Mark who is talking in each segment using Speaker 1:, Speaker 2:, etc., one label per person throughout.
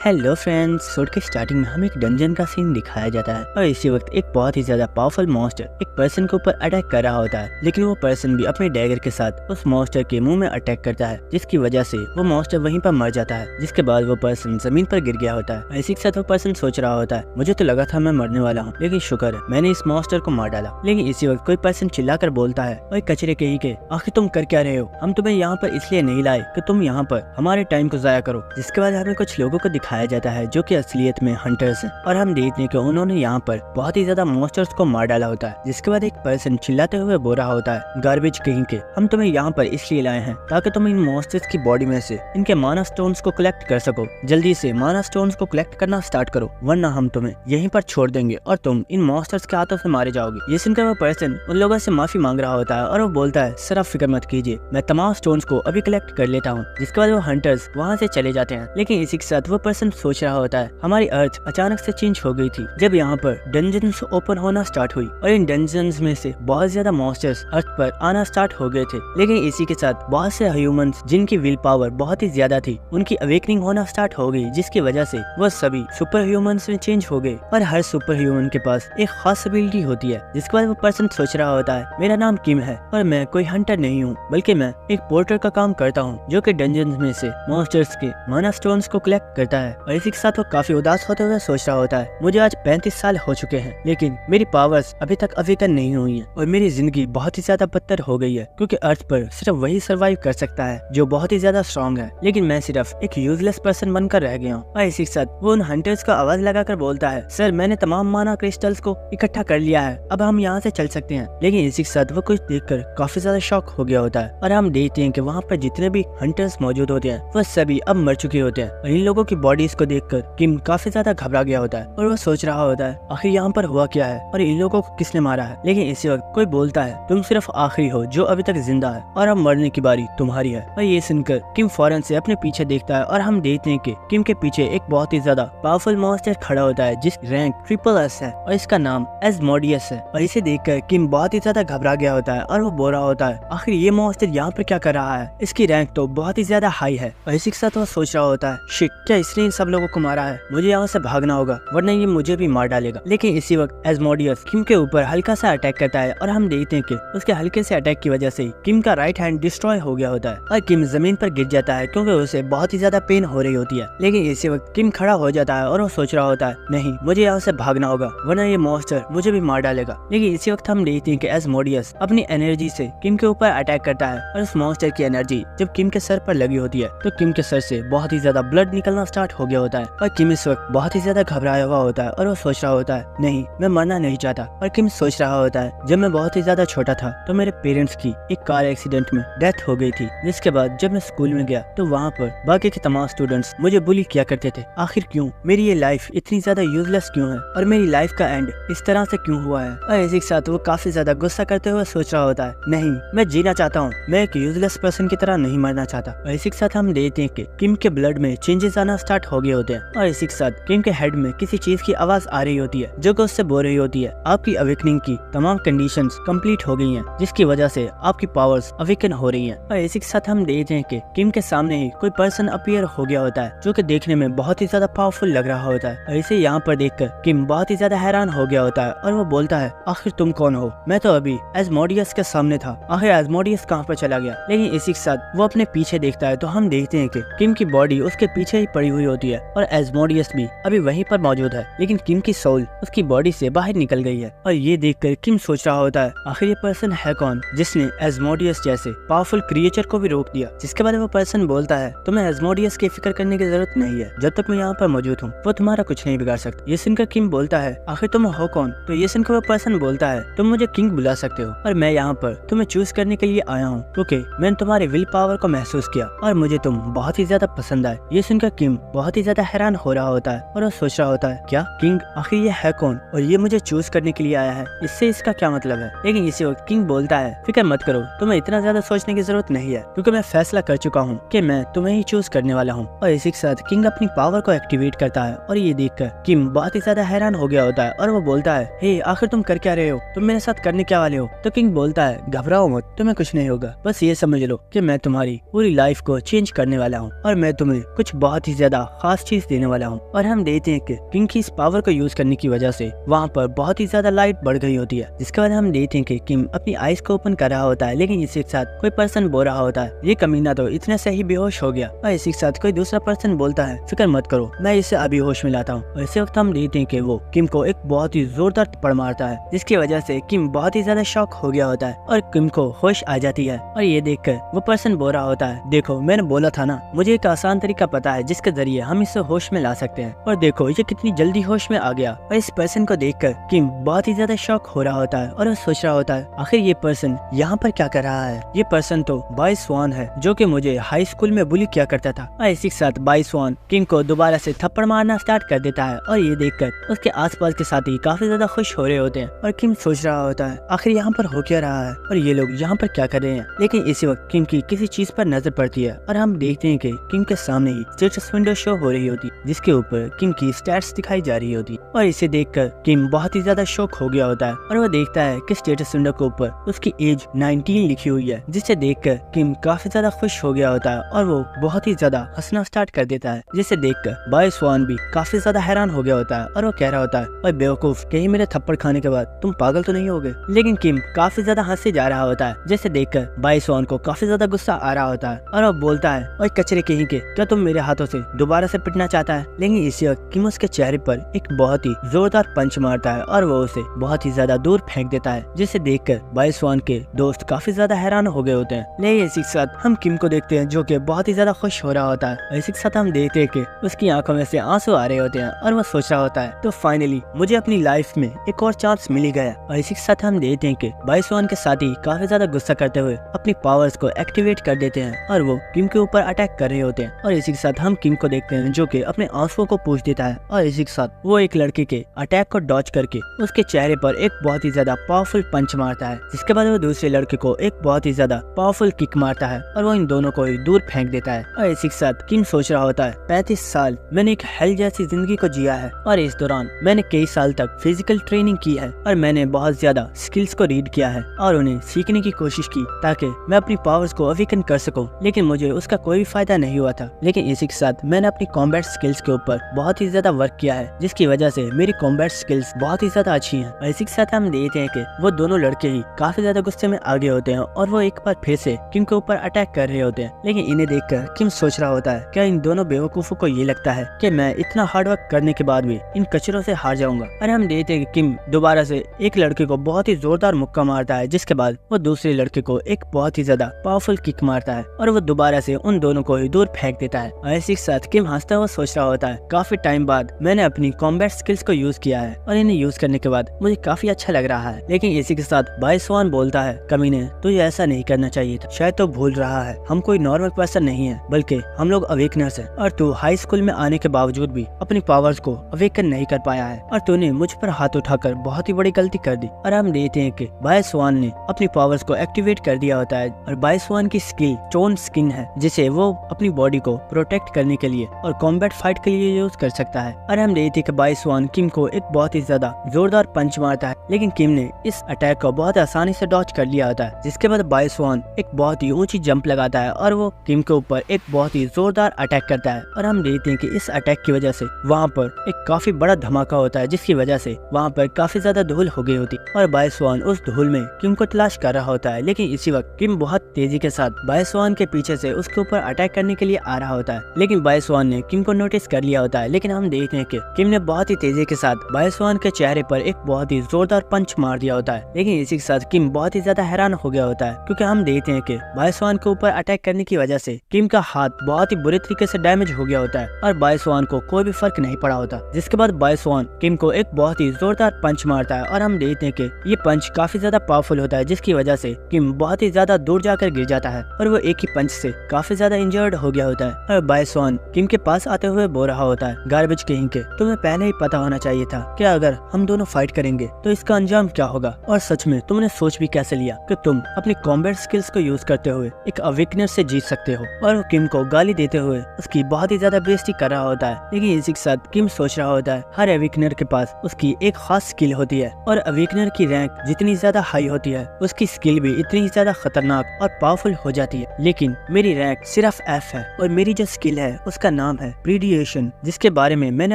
Speaker 1: Hello friends, shoot के starting में हमें एक डंजन का सीन दिखाया जाता है और इसी वक्त एक बहुत ही ज्यादा पावरफुल मॉन्स्टर एक पर्सन के ऊपर अटैक कर रहा होता है। लेकिन वो पर्सन भी अपने डैगर के साथ उस मॉन्स्टर के मुंह में अटैक करता है, जिसकी वजह से वो मॉन्स्टर वहीं पर मर जाता है। जिसके बाद वो पर्सन जमीन पर गिर गया होता है। इसी के साथ वो पर्सन सोच रहा होता है, मुझे तो लगा था मैं मरने वाला हूँ, लेकिन शुक्र है मैंने इस मॉन्स्टर को मार डाला। लेकिन इसी वक्त कोई पर्सन चिल्लाकर बोलता है, ओए कचरे के ही के, आखिर तुम कर क्या रहे हो? हम तुम्हें यहाँ पर इसलिए नहीं लाए कि तुम यहाँ पर हमारे टाइम को जाया करो। जिसके बाद हमें कुछ लोगों को दिखाया जाता है जो कि असलियत में हंटर्स हैं और हम देखते हैं कि उन्होंने यहाँ पर बहुत ही ज्यादा मॉन्स्टर्स को मार डाला होता है। जिसके बाद एक पर्सन चिल्लाते हुए बोल रहा होता है, गार्बेज कहीं के, हम तुम्हें यहाँ पर इसलिए लाए हैं ताकि तुम इन मॉन्स्टर्स की बॉडी में से इनके माना स्टोन्स को कलेक्ट कर सको। जल्दी से माना स्टोन्स को कलेक्ट करना स्टार्ट करो, वरना हम तुम्हें यहीं पर छोड़ देंगे और तुम इन मॉन्स्टर्स के हाथों से मारे जाओगे। ये सुनकर वो पर्सन उन लोगों से माफी मांग रहा होता है और वो बोलता है, सर आप फिक्र मत कीजिए, मैं तमाम स्टोन्स को अभी कलेक्ट कर लेता हूँ। जिसके बाद वो हंटर्स वहाँ से चले जाते हैं। लेकिन इसी के साथ वो पर्सन सोच रहा होता है, हमारी अर्थ अचानक से चेंज हो गई थी जब यहाँ पर डंजन्स ओपन होना स्टार्ट हुई और इन डंजन्स में से बहुत ज्यादा मॉन्स्टर्स अर्थ पर आना स्टार्ट हो गए थे। लेकिन इसी के साथ बहुत से ह्यूमंस जिनकी विल पावर बहुत ही ज्यादा थी, उनकी अवेकनिंग होना स्टार्ट हो गई, जिसकी वजह से वो सभी सुपर ह्यूमंस में चेंज हो गए और हर सुपर ह्यूमन के पास एक खास एबिलिटी होती है। जिसके बाद वो पर्सन सोच रहा होता है, मेरा नाम किम है और मैं कोई हंटर नहीं हूँ, बल्कि मैं एक पोर्टर का काम करता हूँ जो कि डंजन्स में से मॉन्स्टर्स के माना स्टोन्स को कलेक्ट करता है। और इसी के साथ वो काफी उदास होते हुए सोच रहा होता है, मुझे आज 35 साल हो चुके हैं, लेकिन मेरी पावर्स अभी तक अवेकन नहीं हुई हैं और मेरी जिंदगी बहुत ही ज्यादा बदतर हो गई है, क्योंकि अर्थ पर सिर्फ वही सरवाइव कर सकता है जो बहुत ही ज्यादा स्ट्रॉन्ग है। लेकिन मैं सिर्फ एक यूजलेस पर्सन बनकर रह गया हूँ। और इसी के साथ वो उन हंटर्स को आवाज लगाकर बोलता है, सर मैंने तमाम माना क्रिस्टल्स को इकट्ठा कर लिया है, अब हम यहाँ से चल सकते हैं। लेकिन इसी के साथ वो कुछ देखकर काफी ज्यादा शॉक हो गया होता है और हम देखते हैं कि वहाँ पर जितने भी हंटर्स मौजूद होते हैं वो सभी अब मर चुके होते हैं। और इन लोगों की बॉडीज को देखकर किम काफी ज्यादा घबरा गया होता है और वो सोच रहा होता है, आखिर यहाँ पर हुआ क्या है और इन लोगों को किसने मारा है। लेकिन इसी वक्त कोई बोलता है, तुम सिर्फ आखिरी हो जो अभी तक जिंदा है और अब मरने की बारी तुम्हारी है। और ये सुनकर किम फौरन से अपने पीछे देखता है और हम देखते हैं कि किम के पीछे एक बहुत ही ज्यादा पावरफुल मॉन्स्टर खड़ा होता है जिस रैंक SSS है और इसका नाम एस्मोडियस है। और इसे देखकर किम बहुत ही ज्यादा घबरा गया होता है और वो बोल रहा होता है, आखिर ये मॉन्स्टर यहाँ पर क्या कर रहा है, इसकी रैंक तो बहुत ही ज्यादा हाई है। और इसी के साथ वो सोच रहा होता है, शिट, क्या इसने इन सब लोगों को मारा है, मुझे यहाँ से भागना होगा वरना ये मुझे भी मार डालेगा। लेकिन इसी वक्त एस्मोडियस किम के ऊपर हल्का सा अटैक करता है और हम देखते हैं कि उसके हल्के से अटैक की वजह से किम का राइट हैंड डिस्ट्रॉय हो गया होता है और किम जमीन पर गिर जाता है क्योंकि उसे बहुत ही ज्यादा पेन हो रही होती है। लेकिन इसी वक्त किम खड़ा हो जाता है और वो सोच रहा होता है, नहीं, मुझे यहाँ से भागना होगा वरना ये मॉन्स्टर मुझे भी मार डालेगा। लेकिन इसी वक्त हम देखते हैं कि एस्मोडियस अपनी एनर्जी से किम के ऊपर अटैक करता है और उस मॉन्स्टर की एनर्जी जब किम के सर पर लगी होती है तो किम के सर से बहुत ही ज्यादा ब्लड निकलना स्टार्ट हो गया होता है और किम इस वक्त बहुत ही ज्यादा घबराया हुआ होता है और वो सोच रहा होता है, नहीं, मैं मरना नहीं चाहता। और किम सोच रहा होता है, जब मैं बहुत ही ज्यादा छोटा था तो मेरे पेरेंट्स की एक कार एक्सीडेंट में डेथ हो गई थी, जिसके बाद जब मैं स्कूल में गया तो वहाँ पर बाकी के तमाम स्टूडेंट्स मुझे बुली किया करते थे। आखिर क्यों मेरी ये लाइफ इतनी ज्यादा यूजलेस क्यों है और मेरी लाइफ का एंड इस तरह से क्यों हुआ है। और इसी के साथ वो काफी ज्यादा गुस्सा करते हुए सोच रहा होता है, नहीं, मैं जीना चाहता हूँ, मैं एक यूजलेस पर्सन की तरह नहीं मरना चाहता। और इसी के साथ हम देखते हैं कि किम के ब्लड में चेंजेस आना स्टार्ट हो गए होते हैं और इसी के साथ किम के हेड में किसी चीज की आवाज आ रही होती है जो कि उससे बोल रही होती है, आपकी अवेकनिंग की तमाम कंडीशंस कंप्लीट हो गई हैं, जिसकी वजह से आपकी पावर्स अवेकन हो रही हैं। और इसी के साथ हम देखते हैं कि किम के सामने ही कोई पर्सन अपीयर हो गया होता है जो कि देखने में बहुत ही ज्यादा पावरफुल लग रहा होता है। और इसे यहाँ पर देखकर किम बहुत ही ज्यादा हैरान हो गया होता है और वो बोलता है, आखिर तुम कौन हो? मैं तो अभी एस्मोडियस के सामने था, आखिर एस्मोडियस कहाँ पर चला गया? लेकिन इसी के साथ वो अपने पीछे देखता है तो हम देखते हैं कि किम की बॉडी उसके पीछे ही पड़ी हुई होती है और एस्मोडियस भी अभी वहीं पर मौजूद है, लेकिन किम की सोल उसकी बॉडी से बाहर निकल गई है। और ये देखकर किम सोच रहा होता है, आखिर ये पर्सन है कौन जिसने एस्मोडियस जैसे पावरफुल क्रिएचर को भी रोक दिया। जिसके बाद वो पर्सन बोलता है, तुम्हें एस्मोडियस की फिक्र करने की जरूरत नहीं है, जब तक मैं यहाँ पर मौजूद हूँ वो तुम्हारा कुछ नहीं बिगाड़ सकता। ये सुनकर किम बोलता है, आखिर तुम हो कौन? तो ये सुनकर वो पर्सन बोलता है, तुम मुझे किंग बुला सकते हो और मैं यहाँ पर तुम्हें चूज करने के लिए आया हूँ क्योंकि मैंने तुम्हारे विल पावर को महसूस किया और मुझे तुम बहुत ही ज्यादा पसंद आए। ये सुनकर किम बहुत ही ज्यादा हैरान हो रहा होता है और वो सोच रहा होता है, क्या किंग आखिर ये है कौन और ये मुझे चूज करने के लिए आया है, इससे इसका क्या मतलब है? लेकिन इसी वक्त किंग बोलता है, फिक्र मत करो, तुम्हें इतना ज्यादा सोचने की जरूरत नहीं है क्योंकि मैं फैसला कर चुका हूँ कि मैं तुम्हें ही चूज करने वाला हूँ। और इसी के साथ किंग अपनी पावर को एक्टिवेट करता है और ये देखकर किम बहुत ही ज्यादा हैरान हो गया होता है और वो बोलता है, हे आखिर तुम कर क्या रहे हो, तुम मेरे साथ करने क्या वाले हो? तो किंग बोलता है, घबराओ मत, तुम्हें कुछ नहीं होगा, बस ये समझ लो कि मैं तुम्हारी पूरी लाइफ को चेंज करने वाला हूँ और मैं तुम्हें कुछ बहुत ही ज्यादा खास चीज देने वाला हूँ। और हम देखते हैं कि किम की इस पावर को यूज करने की वजह से वहाँ पर बहुत ही ज्यादा लाइट बढ़ गई होती है, जिसके बाद हम देखते हैं कि किम अपनी आईज को ओपन कर रहा होता है, लेकिन इसी के साथ कोई पर्सन बोल रहा होता है ये कमीना तो इतने से ही बेहोश हो गया। और इसी के साथ कोई दूसरा पर्सन बोलता है फिक्र मत करो, मैं इसे अभी होश में लाता हूँ। और इसी वक्त हम देखते हैं कि वो किम को एक बहुत ही जोरदार थप्पड़ मारता है, जिसकी वजह से किम बहुत ही ज्यादा शॉक हो गया होता है और किम को होश आ जाती है। और ये देखकर वो पर्सन बोल रहा होता है देखो मैंने बोला था ना, मुझे एक आसान तरीका पता है जिसके जरिए हम इसे होश में ला सकते हैं। और देखो ये कितनी जल्दी होश में आ गया। और इस पर्सन को देखकर किम बहुत ही ज्यादा शॉक हो रहा होता है और वो सोच रहा होता है आखिर ये पर्सन यहाँ पर क्या कर रहा है। ये पर्सन तो बाय स्वान है जो कि मुझे हाई स्कूल में बुली किया करता था। और इसी के साथ बाय स्वान किम को दोबारा से थप्पड़ मारना स्टार्ट कर देता है और ये देखकर उसके आसपास के साथी काफी ज्यादा खुश हो रहे होते हैं। और किम सोच रहा होता है आखिर यहाँ पर हो क्या रहा है और ये लोग यहाँ पर क्या कर रहे हैं। लेकिन इसी वक्त किम की किसी चीज पर नजर पड़ती है और हम देखते हैं कि किम के सामने ही स्टेटस विंडो शो हो रही होती है, जिसके ऊपर किम की स्टैट्स दिखाई जा रही होती है। और इसे देखकर किम बहुत ही ज्यादा शॉक हो गया होता है और वो देखता है कि स्टेटस विंडो के ऊपर उसकी एज 19 लिखी हुई है, जिसे देखकर किम काफी ज्यादा खुश हो गया होता है और वो बहुत ही ज्यादा हंसना स्टार्ट कर देता है, जिसे देखकर बाय स्वान भी काफी ज्यादा हैरान हो गया होता है और वो कह रहा होता है ओए बेवकूफ, कहीं मेरे थप्पड़ खाने के बाद तुम पागल तो नहीं होगे। लेकिन किम काफी ज्यादा हंसे जा रहा होता है, जिसे देखकर बाय स्वान को काफी ज्यादा गुस्सा आ रहा होता है और वो बोलता है ओए कचरे कहीं के, क्या तुम मेरे हाथों से दोबारा से पिटना चाहता है। लेकिन इसी वक्त किम उसके चेहरे पर एक बहुत ही जोरदार पंच मारता है और वो उसे बहुत ही ज्यादा दूर फेंक देता है, जिसे देखकर बाय स्वान के दोस्त काफी ज्यादा हैरान हो गए होते हैं। लेकिन इसी के साथ हम किम को देखते हैं जो कि बहुत ही ज्यादा खुश हो रहा होता है। इसी के साथ हम देखते हैं कि उसकी आंखों में से आंसू आ रहे होते हैं और वो सोच रहा होता है तो फाइनली मुझे अपनी लाइफ में एक और चांस मिल गया। और इसी के साथ हम देखते हैं कि बाय स्वान के साथी काफी ज्यादा गुस्सा करते हुए अपनी पावर्स को एक्टिवेट कर देते हैं और वो किम के ऊपर अटैक कर रहे होते हैं। और इसी के साथ हम किम को देखते हैं जो कि अपने आंसुओं को पूछ देता है और इसी के साथ वो एक लड़के के अटैक को डॉज करके उसके चेहरे पर एक बहुत ही ज्यादा पावरफुल पंच मारता है, जिसके बाद वो दूसरे लड़के को एक बहुत ही ज्यादा पावरफुल किक मारता है और वो इन दोनों को ही दूर फेंक देता है। और इसी के साथ किम सोच रहा होता है 35 साल मैंने एक हेल जैसी जिंदगी को जिया है और इस दौरान मैंने कई साल तक फिजिकल ट्रेनिंग की है और मैंने बहुत ज्यादा स्किल्स को रीड किया है और उन्हें सीखने की कोशिश की ताकि मैं अपनी पावर्स को अवेकन कर सकूं, लेकिन मुझे उसका कोई फायदा नहीं हुआ था। लेकिन इसी के साथ मैंने अपनी कॉम्बैट स्किल्स के ऊपर बहुत ही ज्यादा वर्क किया है, जिसकी वजह से मेरी कॉम्बैट स्किल्स बहुत ही ज्यादा अच्छी हैं। और इसी के साथ हम देखते हैं कि वो दोनों लड़के ही काफी ज्यादा गुस्से में आगे होते हैं और वो एक बार फिर से किम के ऊपर अटैक कर रहे होते हैं। लेकिन इन्हें देखकर किम सोच रहा होता है क्या इन दोनों बेवकूफों को ये लगता है कि मैं इतना हार्ड वर्क करने के बाद भी इन कचरों से हार जाऊंगा। और हम देखते हैं कि किम दोबारा से एक लड़के को बहुत ही जोरदार मुक्का मारता है, जिसके बाद वो दूसरे लड़के को एक बहुत ही ज्यादा पावरफुल किक मारता है और वो दोबारा से उन दोनों को ही दूर फेंक देता है। और इसी के साथ किम हंसता हुआ सोच रहा होता है काफी टाइम बाद मैंने अपनी कॉम्बैट स्किल्स को यूज किया है और इन्हें यूज करने के बाद मुझे काफी अच्छा लग रहा है। लेकिन इसी के साथ बाय स्वान बोलता है कमीने तुझे ऐसा नहीं करना चाहिए था, शायद तो भूल रहा है हम कोई नॉर्मल पर्सन नहीं है बल्कि हम लोग अवेकनर्स हैं और तू हाई स्कूल में आने के बावजूद भी अपनी पावर्स को अवेकन नहीं कर पाया है और तूने मुझ पर हाथ उठाकर बहुत ही बड़ी गलती कर दी। और हम देखते हैं कि बाय स्वान ने अपनी पावर्स को एक्टिवेट कर दिया होता है और बाय स्वान की स्किल स्टोन स्किन है, जिसे वो अपनी बॉडी को प्रोटेक्ट करने के लिए और कॉम्बैट फाइट के लिए यूज कर सकता है। और हम देखते हैं कि बाय स्वान किम को एक बहुत ही ज्यादा जोरदार पंच मारता है, लेकिन किम ने इस अटैक को बहुत आसानी से डॉज कर लिया होता है, जिसके बाद बाय स्वान एक बहुत ही ऊंची जंप लगाता है और वो किम के ऊपर एक बहुत ही जोरदार अटैक करता है। और हम देखते हैं कि इस अटैक की वजह से वहाँ पर एक काफी बड़ा धमाका होता है, जिसकी वजह से वहाँ पर काफी ज्यादा धूल हो गई होती और बाय स्वान उस धूल में किम को तलाश कर रहा होता है। लेकिन इसी वक्त किम बहुत तेजी के साथ बाय स्वान के पीछे से उसके ऊपर अटैक करने के लिए आ रहा होता है, लेकिन बाय स्वान ने किम को नोटिस कर लिया होता है। लेकिन हम देखते हैं कि किम ने बहुत ही तेजी के साथ बाय स्वान के चेहरे पर एक बहुत ही जोरदार पंच मार दिया होता है। लेकिन इसी के साथ किम बहुत ही ज्यादा हैरान हो गया होता है, क्योंकि हम देखते हैं कि बाय स्वान के ऊपर अटैक करने की वजह से किम का हाथ बहुत ही बुरे तरीके से डैमेज हो गया होता है और बाय स्वान को कोई भी फर्क नहीं पड़ा होता। जिसके बाद बाय स्वान किम को एक बहुत ही जोरदार पंच मारता है और हम देखते हैं कि ये पंच काफी ज्यादा पावरफुल होता है, जिसकी वजह से किम बहुत ही ज्यादा दूर जाकर गिर जाता है और वो एक ही पंच से काफी ज्यादा इंजर्ड हो गया होता है। और बाय स्वान किम के पास आते हुए बोल रहा होता है गार्बेज कहीं के, तुम्हें पहले ही पता होना चाहिए था कि अगर हम दोनों फाइट करेंगे तो इसका अंजाम क्या होगा, और सच में तुमने सोच भी कैसे लिया कि तुम अपनी कॉम्बैट स्किल्स को यूज करते हुए एक अवेकनर से जीत सकते हो। और वो किम को गाली देते हुए उसकी बहुत ही ज्यादा बेइज्जती कर रहा होता है। लेकिन इसी के साथ किम सोच रहा होता है हर अवेकनर के पास उसकी एक खास स्किल होती है और अवेकनर की रैंक जितनी ज्यादा हाई होती है उसकी स्किल भी इतनी ज्यादा खतरनाक और पावरफुल हो जाती है। लेकिन मेरी रैंक सिर्फ F है और मेरी जो स्किल है उसका नाम है प्रीडिएशन, जिसके बारे में मैंने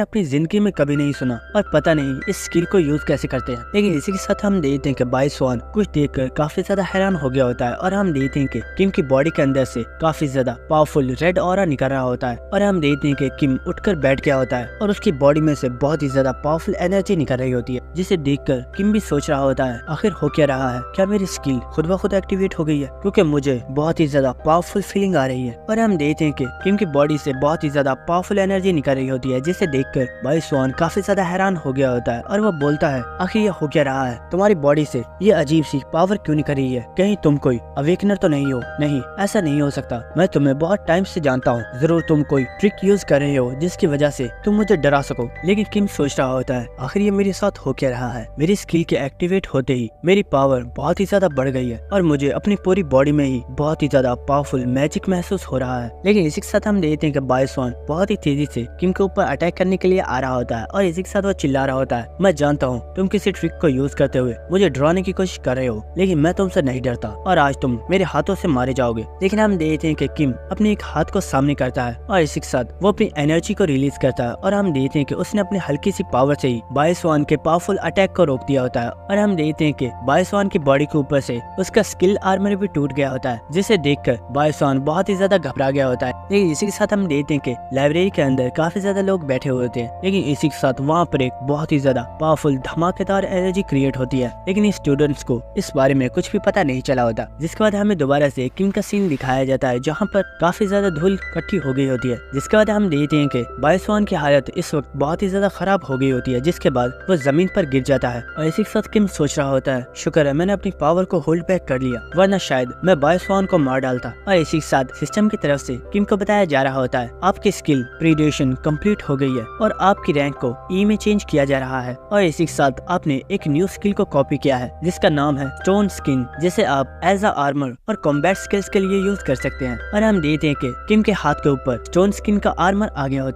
Speaker 1: अपनी जिंदगी में कभी नहीं सुना और पता नहीं इस स्किल को यूज कैसे करते हैं। लेकिन इसी के साथ हम देखते हैं कि बाई स्वान कुछ देखकर काफी ज्यादा हैरान हो गया होता है और हम देखते हैं कि किम की बॉडी के अंदर से काफी ज्यादा पावरफुल रेड ऑरा निकल रहा होता है और हम देखते हैं कि किम उठकर बैठ गया होता है और उसकी बॉडी में से बहुत ही ज्यादा पावरफुल एनर्जी निकल रही होती है, जिसे देखकर किम भी सोच रहा होता है आखिर हो क्या रहा है, क्या मेरी स्किल खुद ब खुद एक्टिवेट हो गई है, क्योंकि मुझे बहुत ही ज्यादा पावरफुल फीलिंग आ रही है। और हम देखते हैं कि किम की बॉडी से बहुत ही ज्यादा पावरफुल एनर्जी निकल रही होती है, जिसे देखकर बाई स्वान काफी ज्यादा हैरान हो गया होता है और वो बोलता है आखिर ये हो क्या रहा है, तुम्हारी बॉडी से ये अजीब सी पावर क्यों निकल रही है, कहीं तुम कोई अवेकनर तो नहीं हो? नहीं, ऐसा नहीं हो सकता, मैं तुम्हें बहुत टाइम से जानता हूँ, जरूर तुम कोई ट्रिक यूज कर रहे हो जिसकी वजह से तुम मुझे डरा सको। लेकिन किम सोच रहा होता है आखिर ये मेरे साथ हो क्या रहा है, मेरी स्किल के एक्टिवेट होते ही मेरी पावर बहुत ही ज्यादा बढ़ गई है और मुझे अपनी पूरी बॉडी में ही बहुत ही ज्यादा पावरफुल मैजिक महसूस हो रहा है। लेकिन इसी के साथ हम देखते हैं कि बाई स्वान बहुत ही तेजी से किम के ऊपर अटैक करने के लिए आ रहा होता है और इसी के साथ वो चिल्ला रहा होता है, मैं जानता हूँ तुम किसी ट्रिक को यूज करते हुए मुझे डराने की कोशिश कर रहे हो, लेकिन मैं तुमसे नहीं डरता और आज तुम मेरे हाथों से मारे जाओगे। लेकिन हम देखते हैं कि किम अपने एक हाथ को सामने करता है और इसी के साथ वो अपनी एनर्जी को रिलीज करता है और हम देखते हैं कि उसने अपनी हल्की सी पावर से ही बाई स्वान के पावरफुल अटैक को रोक दिया होता है और हम देखते हैं कि बाई स्वान की बॉडी के ऊपर से उसका स्किल आर्मर भी टूट गया होता है, जिसे देखकर बाई स्वान बहुत ही ज्यादा घबरा गया होता है। लेकिन इसी के साथ हम देखते हैं कि लाइब्रेरी के अंदर काफी ज्यादा लोग बैठे हुए होते हैं, लेकिन इसी के साथ वहाँ पर एक बहुत ही ज्यादा पावरफुल धमाकेदार एनर्जी क्रिएट होती है, लेकिन स्टूडेंट्स को इस बारे में कुछ भी पता नहीं चला होता। जिसके बाद हमें दोबारा से किम का सीन दिखाया जाता है जहाँ पर काफी ज्यादा धूल इकट्ठी हो गई होती है। जिसके बाद हम देखते हैं कि बाई स्वान की हालत इस वक्त बहुत ही ज्यादा खराब हो गई होती है, जिसके बाद वो जमीन पर गिर जाता है और इसी के साथ किम सोच रहा होता है शुक्र है मैंने अपनी पावर को होल्ड बैक कर लिया, वरना शायद मैं बाई स्वान को मार डालता। और इसी के साथ सिस्टम की तरफ से किम को बताया जा रहा होता है आपकी स्किल प्रीडिएशन कंप्लीट हो गई है और आपकी रैंक को ई में चेंज किया जा रहा है और इसी के साथ आपने एक न्यू स्किल को कॉपी किया है जिसका नाम है स्टोन स्किन, जिसे आप एज अ आर्मर और कॉम्बैट स्किल्स के लिए यूज कर सकते हैं। और हम देखते हैं कि किम के हाथ के ऊपर स्टोन स्किन का आर्मर आ गया होता है।